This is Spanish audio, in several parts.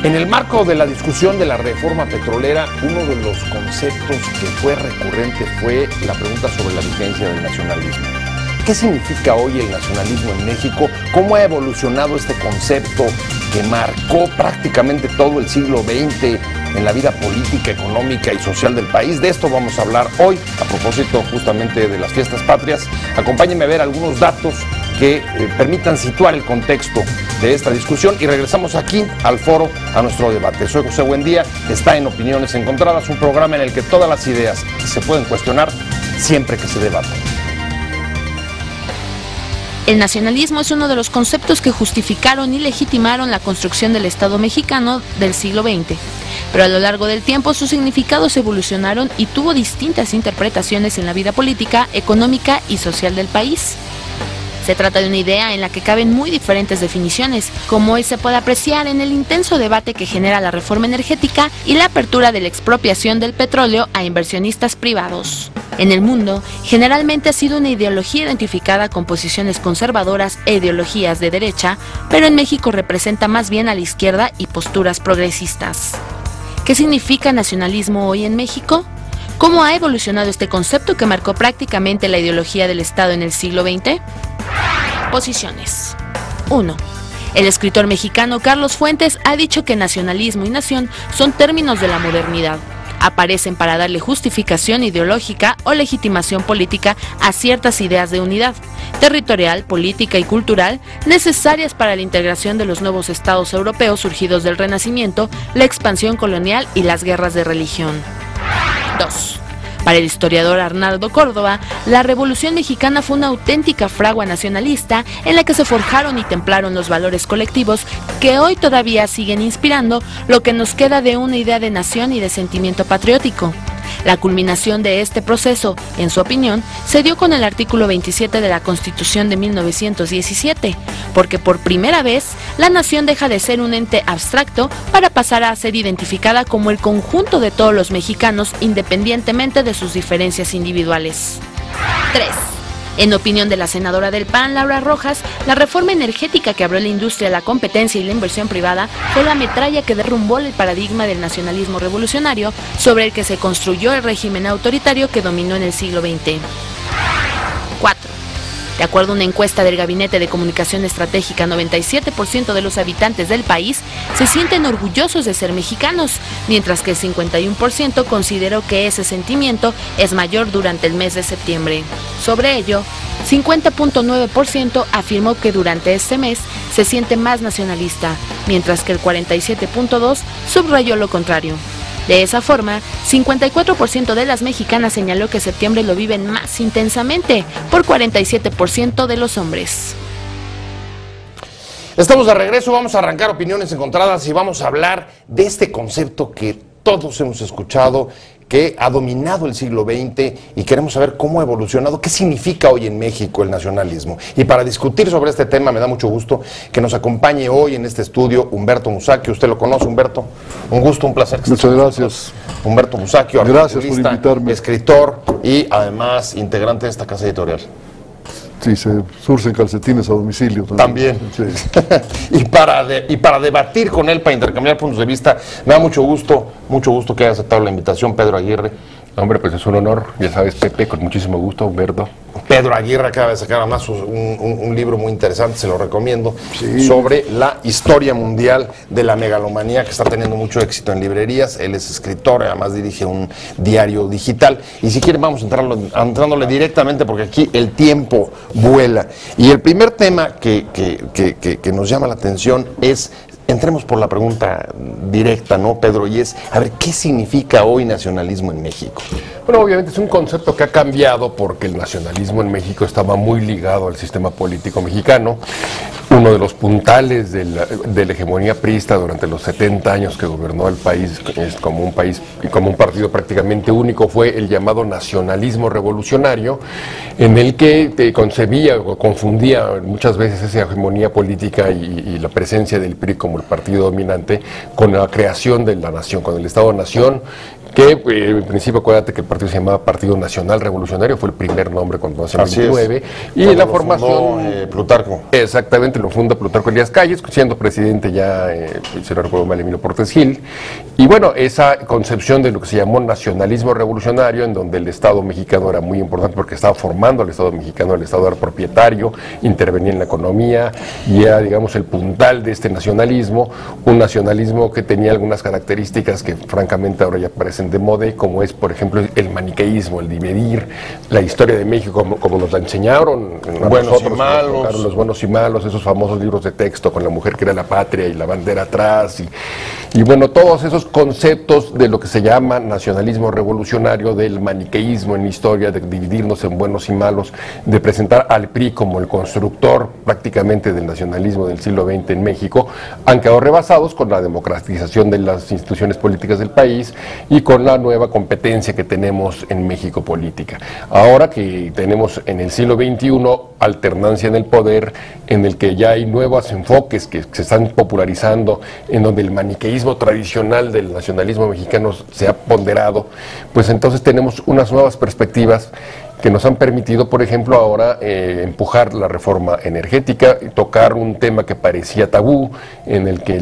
En el marco de la discusión de la reforma petrolera, uno de los conceptos que fue recurrente fue la pregunta sobre la vigencia del nacionalismo. ¿Qué significa hoy el nacionalismo en México? ¿Cómo ha evolucionado este concepto que marcó prácticamente todo el siglo XX en la vida política, económica y social del país? De esto vamos a hablar hoy, a propósito justamente de las fiestas patrias. Acompáñenme a ver algunos datos que permitan situar el contexto de esta discusión y regresamos aquí al foro, a nuestro debate. Soy José Buendía, está en Opiniones Encontradas, un programa en el que todas las ideas se pueden cuestionar siempre que se debatan. El nacionalismo es uno de los conceptos que justificaron y legitimaron la construcción del Estado mexicano del siglo XX. Pero a lo largo del tiempo sus significados evolucionaron y tuvo distintas interpretaciones en la vida política, económica y social del país. Se trata de una idea en la que caben muy diferentes definiciones, como hoy se puede apreciar en el intenso debate que genera la reforma energética y la apertura de la expropiación del petróleo a inversionistas privados. En el mundo, generalmente ha sido una ideología identificada con posiciones conservadoras e ideologías de derecha, pero en México representa más bien a la izquierda y posturas progresistas. ¿Qué significa nacionalismo hoy en México? ¿Cómo ha evolucionado este concepto que marcó prácticamente la ideología del Estado en el siglo XX? Posiciones. 1. El escritor mexicano Carlos Fuentes ha dicho que nacionalismo y nación son términos de la modernidad. Aparecen para darle justificación ideológica o legitimación política a ciertas ideas de unidad territorial, política y cultural necesarias para la integración de los nuevos estados europeos surgidos del Renacimiento, la expansión colonial y las guerras de religión. 2. Para el historiador Arnaldo Córdoba, la Revolución Mexicana fue una auténtica fragua nacionalista en la que se forjaron y templaron los valores colectivos que hoy todavía siguen inspirando lo que nos queda de una idea de nación y de sentimiento patriótico. La culminación de este proceso, en su opinión, se dio con el artículo 27 de la Constitución de 1917, porque por primera vez la nación deja de ser un ente abstracto para pasar a ser identificada como el conjunto de todos los mexicanos independientemente de sus diferencias individuales. 3. En opinión de la senadora del PAN, Laura Rojas, la reforma energética que abrió la industria, la competencia y la inversión privada fue la metralla que derrumbó el paradigma del nacionalismo revolucionario sobre el que se construyó el régimen autoritario que dominó en el siglo XX. 4. De acuerdo a una encuesta del Gabinete de Comunicación Estratégica, 97% de los habitantes del país se sienten orgullosos de ser mexicanos, mientras que el 51% consideró que ese sentimiento es mayor durante el mes de septiembre. Sobre ello, 50.9% afirmó que durante este mes se siente más nacionalista, mientras que el 47.2% subrayó lo contrario. De esa forma, 54% de las mexicanas señaló que septiembre lo viven más intensamente, por 47% de los hombres. Estamos de regreso, vamos a arrancar Opiniones Encontradas y vamos a hablar de este concepto que todos hemos escuchado, que ha dominado el siglo XX y queremos saber cómo ha evolucionado, qué significa hoy en México el nacionalismo. Y para discutir sobre este tema me da mucho gusto que nos acompañe hoy en este estudio Humberto Musacchio. Usted lo conoce, Humberto. Un gusto, un placer. Muchas gracias. Humberto Musacchio, gracias por invitarme. Escritor y además integrante de esta casa editorial. Sí, se surcen calcetines a domicilio también. Sí. y para debatir con él, para intercambiar puntos de vista, me da mucho gusto que haya aceptado la invitación, Pedro Aguirre. Hombre, pues es un honor, ya sabes, Pepe, con muchísimo gusto, Humberto. Pedro Aguirre acaba de sacar además un libro muy interesante, se lo recomiendo, sí, sobre la historia mundial de la megalomanía, que está teniendo mucho éxito en librerías. Él es escritor, además dirige un diario digital. Y si quieren vamos entrándole directamente, porque aquí el tiempo vuela. Y el primer tema que nos llama la atención es... Entremos por la pregunta directa, ¿no, Pedro? Y es, a ver, ¿qué significa hoy nacionalismo en México? Bueno, obviamente es un concepto que ha cambiado porque el nacionalismo en México estaba muy ligado al sistema político mexicano. Uno de los puntales de la hegemonía priista durante los 70 años que gobernó el país como un país y como un partido prácticamente único fue el llamado nacionalismo revolucionario, en el que concebía o confundía muchas veces esa hegemonía política y la presencia del PRI como el partido dominante con la creación de la nación, con el Estado-nación, que en principio acuérdate que el partido se llamaba Partido Nacional Revolucionario, fue el primer nombre cuando nació en el 29, y cuando la lo formación... fundó, Plutarco. Exactamente, lo funda Plutarco Elías Calles, siendo presidente ya, si no recuerdo mal, Emilio Portes Gil, y bueno, esa concepción de lo que se llamó nacionalismo revolucionario, en donde el Estado mexicano era muy importante porque estaba formando al Estado mexicano, el Estado era propietario, intervenía en la economía, y era, digamos, el puntal de este nacionalismo, un nacionalismo que tenía algunas características que francamente ahora ya parecen de moda, como es, por ejemplo, el maniqueísmo, el dividir la historia de México como nos la enseñaron buenos y malos, los buenos y malos, esos famosos libros de texto con la mujer que era la patria y la bandera atrás, y bueno, todos esos conceptos de lo que se llama nacionalismo revolucionario, del maniqueísmo en la historia, de dividirnos en buenos y malos, de presentar al PRI como el constructor prácticamente del nacionalismo del siglo XX en México, han quedado rebasados con la democratización de las instituciones políticas del país y con la nueva competencia que tenemos en México política. Ahora que tenemos en el siglo XXI alternancia en el poder, en el que ya hay nuevos enfoques que se están popularizando, en donde el maniqueísmo tradicional del nacionalismo mexicano se ha ponderado, pues entonces tenemos unas nuevas perspectivas que nos han permitido, por ejemplo, ahora empujar la reforma energética, tocar un tema que parecía tabú, en el que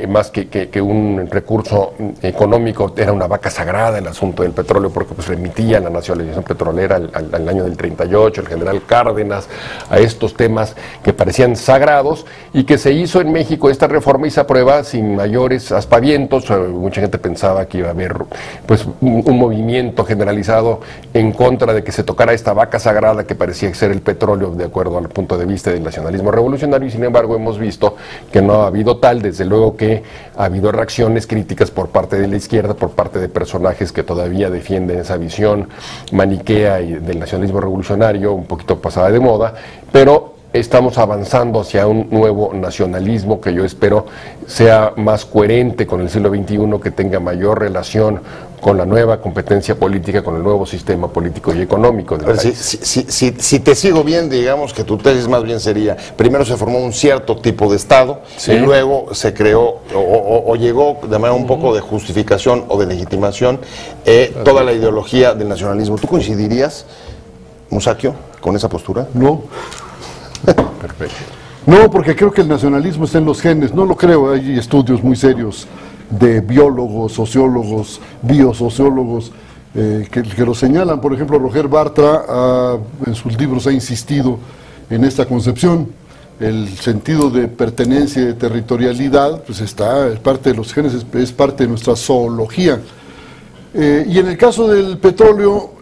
más que un recurso económico era una vaca sagrada el asunto del petróleo, porque pues remitía a la nacionalización petrolera al año del 38, el general Cárdenas, a estos temas que parecían sagrados, y que se hizo en México esta reforma y se aprueba sin mayores aspavientos. Mucha gente pensaba que iba a haber pues un movimiento generalizado en contra de que se tocara esta vaca sagrada que parecía ser el petróleo, de acuerdo al punto de vista del nacionalismo revolucionario, y sin embargo hemos visto que no ha habido tal. Desde luego que ha habido reacciones críticas por parte de la izquierda, por parte de personajes que todavía defienden esa visión maniquea y del nacionalismo revolucionario, un poquito pasada de moda, pero estamos avanzando hacia un nuevo nacionalismo que yo espero sea más coherente con el siglo XXI, que tenga mayor relación con la nueva competencia política, con el nuevo sistema político y económico del país. Si te sigo bien, digamos que tu tesis más bien sería, primero se formó un cierto tipo de Estado, sí, y luego se creó o llegó de manera un poco de justificación o de legitimación toda la ideología del nacionalismo. ¿Tú coincidirías, Musacchio, con esa postura? No. Perfecto. No, porque creo que el nacionalismo está en los genes, no lo creo, hay estudios muy serios de biólogos, sociólogos, biosociólogos que lo señalan. Por ejemplo, Roger Bartra en sus libros ha insistido en esta concepción. El sentido de pertenencia y de territorialidad pues es parte de los genes, es parte de nuestra zoología. Y en el caso del petróleo,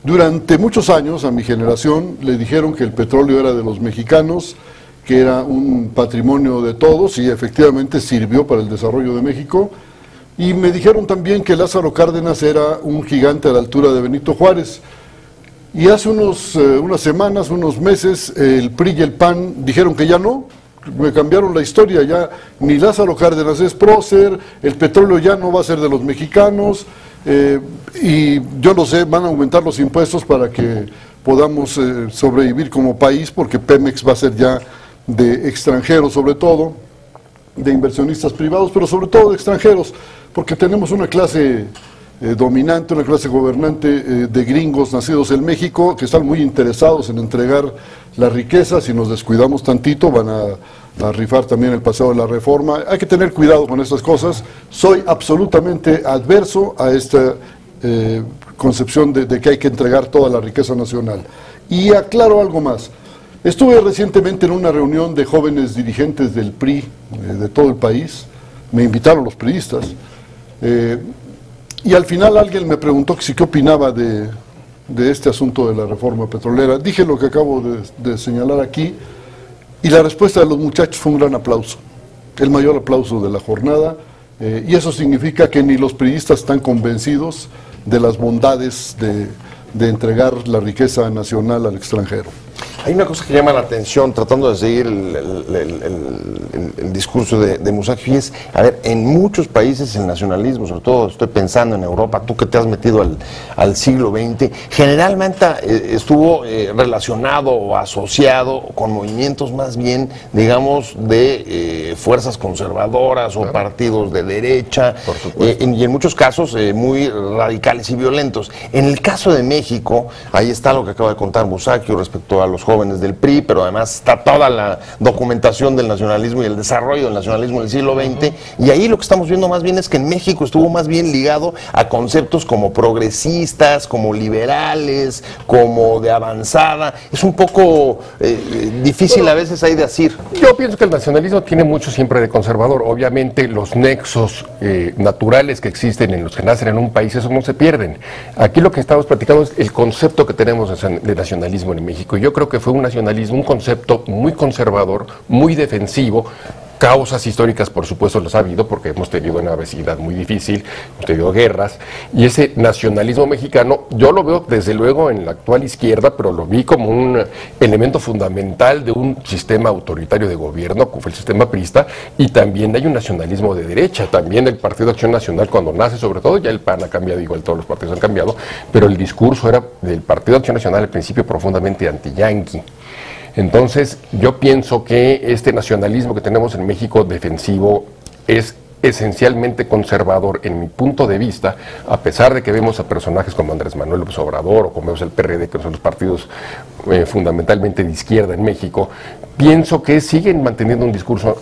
durante muchos años a mi generación le dijeron que el petróleo era de los mexicanos, que era un patrimonio de todos, y efectivamente sirvió para el desarrollo de México. Y me dijeron también que Lázaro Cárdenas era un gigante a la altura de Benito Juárez. Y hace unas semanas, unos meses, el PRI y el PAN dijeron que ya no, me cambiaron la historia, ya ni Lázaro Cárdenas es prócer, el petróleo ya no va a ser de los mexicanos, y yo lo sé, van a aumentar los impuestos para que podamos sobrevivir como país, porque Pemex va a ser ya de extranjeros, sobre todo, de inversionistas privados, pero sobre todo de extranjeros, porque tenemos una clase dominante, una clase gobernante de gringos nacidos en México, que están muy interesados en entregar la riqueza. Si nos descuidamos tantito, van a rifar también el paseo de la reforma. Hay que tener cuidado con estas cosas. Soy absolutamente adverso a esta concepción de que hay que entregar toda la riqueza nacional. Y aclaro algo más. Estuve recientemente en una reunión de jóvenes dirigentes del PRI de todo el país. Me invitaron los priistas. Y al final alguien me preguntó que si qué opinaba de este asunto de la reforma petrolera. Dije lo que acabo de señalar aquí, y la respuesta de los muchachos fue un gran aplauso, el mayor aplauso de la jornada, y eso significa que ni los priistas están convencidos de las bondades de entregar la riqueza nacional al extranjero. Hay una cosa que llama la atención, tratando de seguir el discurso de Musacchio, es, a ver, en muchos países el nacionalismo, sobre todo estoy pensando en Europa, tú que te has metido al siglo XX, generalmente estuvo relacionado o asociado con movimientos más bien, digamos, de fuerzas conservadoras o partidos de derecha, y en muchos casos muy radicales y violentos. En el caso de México, ahí está lo que acaba de contar Musacchio respecto a los jóvenes del PRI, pero además está toda la documentación del nacionalismo y el desarrollo del nacionalismo del siglo XX, y ahí lo que estamos viendo más bien es que en México estuvo más bien ligado a conceptos como progresistas, como liberales, como de avanzada. Es un poco difícil a veces ahí de decir. Yo pienso que el nacionalismo tiene mucho siempre de conservador. Obviamente los nexos naturales que existen en los que nacen en un país, esos no se pierden. Aquí lo que estamos platicando es el concepto que tenemos de nacionalismo en México. Yo creo que fue un nacionalismo, un concepto muy conservador, muy defensivo. Causas históricas, por supuesto, los ha habido, porque hemos tenido una vecindad muy difícil, hemos tenido guerras, y ese nacionalismo mexicano, yo lo veo desde luego en la actual izquierda, pero lo vi como un elemento fundamental de un sistema autoritario de gobierno, como fue el sistema priista, y también hay un nacionalismo de derecha, también el Partido de Acción Nacional cuando nace, sobre todo, ya el PAN ha cambiado, igual todos los partidos han cambiado, pero el discurso era del Partido de Acción Nacional al principio profundamente anti-yanqui. Entonces, yo pienso que este nacionalismo que tenemos en México defensivo es esencialmente conservador en mi punto de vista, a pesar de que vemos a personajes como Andrés Manuel López Obrador o como vemos el PRD, que son los partidos fundamentalmente de izquierda en México, pienso que siguen manteniendo un discurso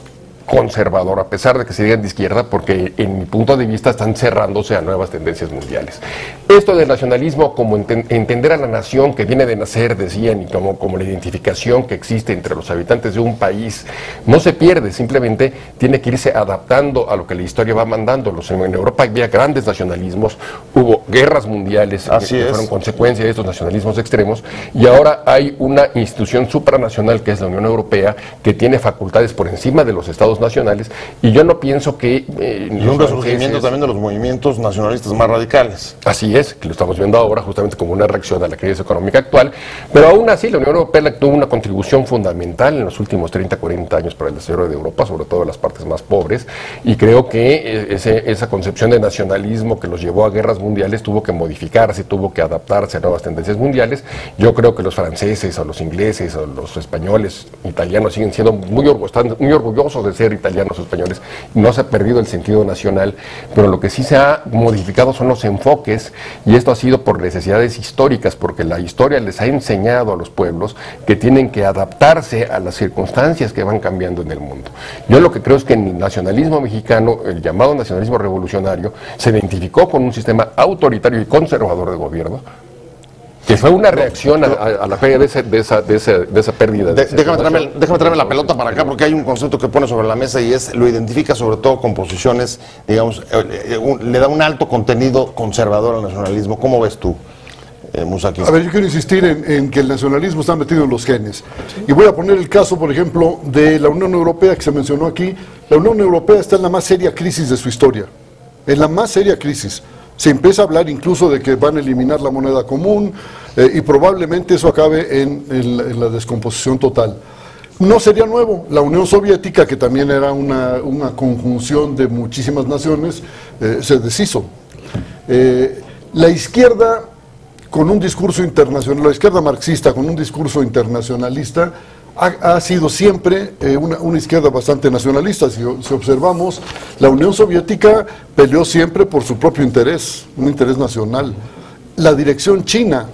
conservador, a pesar de que se digan de izquierda, porque en mi punto de vista están cerrándose a nuevas tendencias mundiales. Esto del nacionalismo como entender a la nación que viene de nacer, decían, y como la identificación que existe entre los habitantes de un país, no se pierde, simplemente tiene que irse adaptando a lo que la historia va mandando. En Europa había grandes nacionalismos, hubo guerras mundiales que fueron consecuencia de estos nacionalismos extremos, y ahora hay una institución supranacional que es la Unión Europea, que tiene facultades por encima de los estados nacionales, y yo no pienso que y un resurgimiento también de los movimientos nacionalistas más radicales. Así es, que lo estamos viendo ahora justamente como una reacción a la crisis económica actual, pero aún así la Unión Europea tuvo una contribución fundamental en los últimos 30, 40 años para el desarrollo de Europa, sobre todo en las partes más pobres, y creo que esa concepción de nacionalismo que los llevó a guerras mundiales tuvo que modificarse, tuvo que adaptarse a nuevas tendencias mundiales. Yo creo que los franceses o los ingleses o los españoles, italianos siguen siendo están muy orgullosos de ser italianos o españoles, no se ha perdido el sentido nacional, pero lo que sí se ha modificado son los enfoques, y esto ha sido por necesidades históricas, porque la historia les ha enseñado a los pueblos que tienen que adaptarse a las circunstancias que van cambiando en el mundo. Yo lo que creo es que en el nacionalismo mexicano, el llamado nacionalismo revolucionario, se identificó con un sistema autoritario y conservador de gobierno, que fue una reacción a la pérdida de esa pérdida. Déjame traerme la pelota para acá, porque hay un concepto que pone sobre la mesa y lo identifica sobre todo con posiciones, digamos, le da un alto contenido conservador al nacionalismo. ¿Cómo ves tú, Musacchio? A ver, yo quiero insistir en que el nacionalismo está metido en los genes. Y voy a poner el caso, por ejemplo, de la Unión Europea, que se mencionó aquí. La Unión Europea está en la más seria crisis de su historia, en la más seria crisis. Se empieza a hablar incluso de que van a eliminar la moneda común y probablemente eso acabe en la descomposición total. No sería nuevo. La Unión Soviética, que también era una conjunción de muchísimas naciones, se deshizo. La izquierda con un discurso internacional, la izquierda marxista con un discurso internacionalista, ha sido siempre una izquierda bastante nacionalista. Si observamos, la Unión Soviética peleó siempre por su propio interés, un interés nacional. La dirección china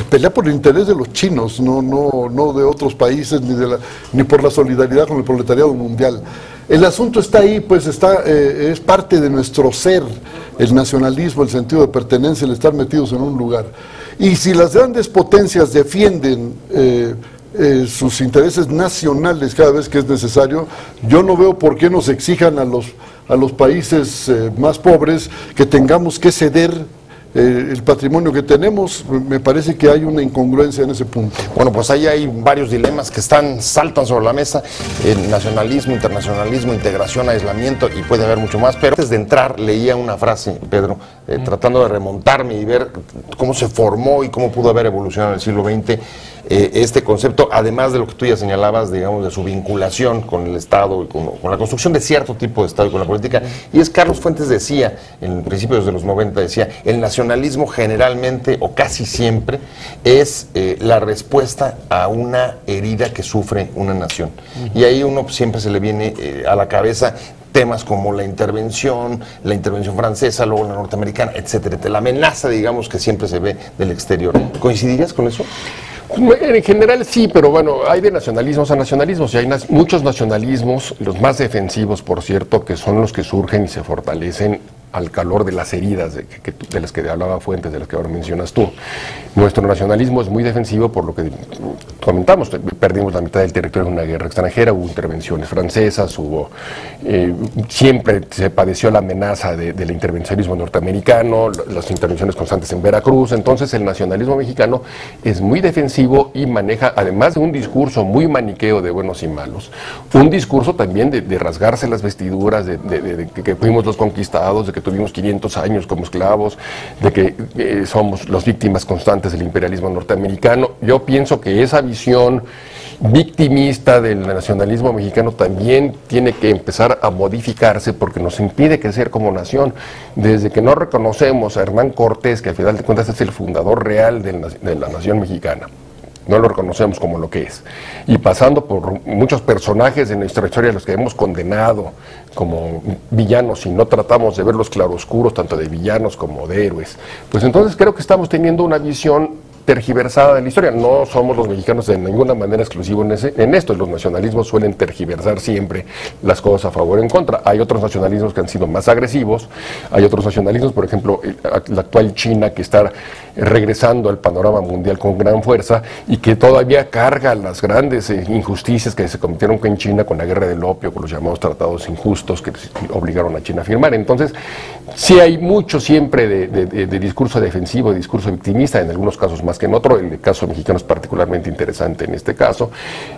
pelea por el interés de los chinos, no de otros países, ni por la solidaridad con el proletariado mundial. El asunto está ahí, pues es parte de nuestro ser, el nacionalismo, el sentido de pertenencia, el estar metidos en un lugar. Y si las grandes potencias defienden sus intereses nacionales cada vez que es necesario, yo no veo por qué nos exijan a los países más pobres que tengamos que ceder el patrimonio que tenemos. Me parece que hay una incongruencia en ese punto. Bueno, pues ahí hay varios dilemas que saltan sobre la mesa: nacionalismo, internacionalismo, integración, aislamiento, y puede haber mucho más. Pero antes de entrar leía una frase, Pedro, tratando de remontarme y ver cómo se formó y cómo pudo haber evolucionado en el siglo XX. este concepto, además de lo que tú ya señalabas, digamos, de su vinculación con el Estado y con la construcción de cierto tipo de Estado y con la política. Y es Carlos Fuentes decía, en principios de los 90, decía, el nacionalismo generalmente o casi siempre es la respuesta a una herida que sufre una nación. Y ahí uno siempre se le viene a la cabeza temas como la intervención francesa, luego la norteamericana, etcétera, la amenaza, digamos, que siempre se ve del exterior. ¿Coincidirías con eso? En general sí, pero bueno, hay de nacionalismos a nacionalismos y hay muchos nacionalismos, los más defensivos, por cierto, que son los que surgen y se fortalecen al calor de las heridas de las que hablaba Fuentes, de las que ahora mencionas tú. Nuestro nacionalismo es muy defensivo por lo que comentamos, perdimos la mitad del territorio en una guerra extranjera, hubo intervenciones francesas, siempre se padeció la amenaza del intervencionismo norteamericano, las intervenciones constantes en Veracruz. Entonces el nacionalismo mexicano es muy defensivo y maneja, además de un discurso muy maniqueo de buenos y malos, un discurso también de rasgarse las vestiduras, de que fuimos los conquistados, de que tuvimos 500 años como esclavos, de que somos las víctimas constantes del imperialismo norteamericano. Yo pienso que esa visión victimista del nacionalismo mexicano también tiene que empezar a modificarse porque nos impide crecer como nación. Desde que no reconocemos a Hernán Cortés, que al final de cuentas es el fundador real de la nación mexicana, no lo reconocemos como lo que es. Y pasando por muchos personajes de nuestra historia, los que hemos condenado como villanos y no tratamos de ver los claroscuros, tanto de villanos como de héroes, pues entonces creo que estamos teniendo una visión tergiversada de la historia. No somos los mexicanos de ninguna manera exclusivos en esto. Los nacionalismos suelen tergiversar siempre las cosas a favor o en contra. Hay otros nacionalismos que han sido más agresivos, hay otros nacionalismos, por ejemplo, la actual China, que está regresando al panorama mundial con gran fuerza y que todavía carga las grandes injusticias que se cometieron en China con la guerra del opio, con los llamados tratados injustos que obligaron a China a firmar. Entonces, sí hay mucho siempre de discurso defensivo, de discurso victimista, en algunos casos más que en otro. El caso mexicano es particularmente interesante en este caso.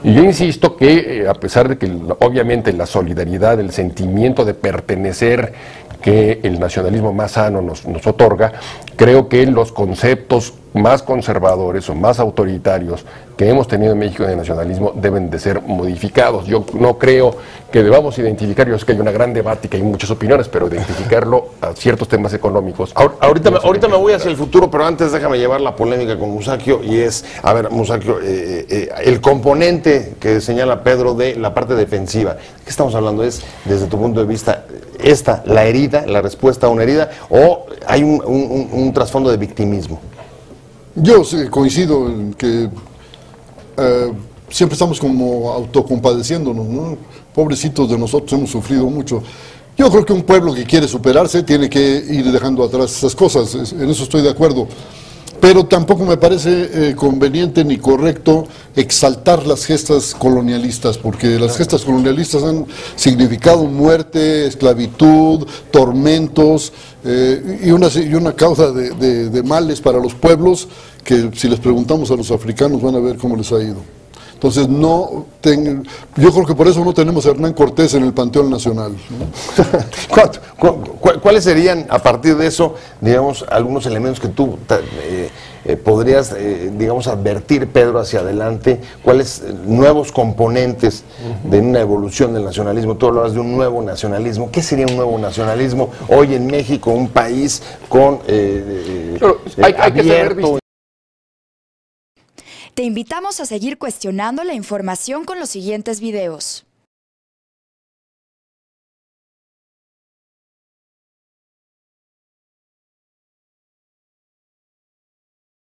Y yo insisto que, a pesar de que obviamente la solidaridad, el sentimiento de pertenecer que el nacionalismo más sano nos otorga, creo que los conceptos más conservadores o más autoritarios que hemos tenido en México de nacionalismo deben de ser modificados. Yo no creo que debamos identificar, yo sé que hay una gran debate y que hay muchas opiniones, pero identificarlo a ciertos temas económicos. Ahorita me voy hacia el futuro, pero antes déjame llevar la polémica con Musacchio, y es, a ver, Musacchio, el componente que señala Pedro de la parte defensiva, ¿qué estamos hablando? ¿Es, desde tu punto de vista, la herida, la respuesta a una herida, o hay un trasfondo de victimismo? Yo coincido en que siempre estamos como autocompadeciéndonos, ¿no? Pobrecitos de nosotros, hemos sufrido mucho. Yo creo que un pueblo que quiere superarse tiene que ir dejando atrás esas cosas, en eso estoy de acuerdo. Pero tampoco me parece conveniente ni correcto exaltar las gestas colonialistas, porque las gestas colonialistas han significado muerte, esclavitud, tormentos y una causa de males para los pueblos que, si les preguntamos a los africanos, van a ver cómo les ha ido. Entonces, yo creo que por eso no tenemos a Hernán Cortés en el Panteón Nacional, ¿no? ¿Cuáles serían, a partir de eso, digamos, algunos elementos que tú podrías, digamos, advertir, Pedro, hacia adelante? ¿Cuáles nuevos componentes de una evolución del nacionalismo? Tú hablabas de un nuevo nacionalismo. ¿Qué sería un nuevo nacionalismo hoy en México, un país con hay que saber. Te invitamos a seguir cuestionando la información con los siguientes videos.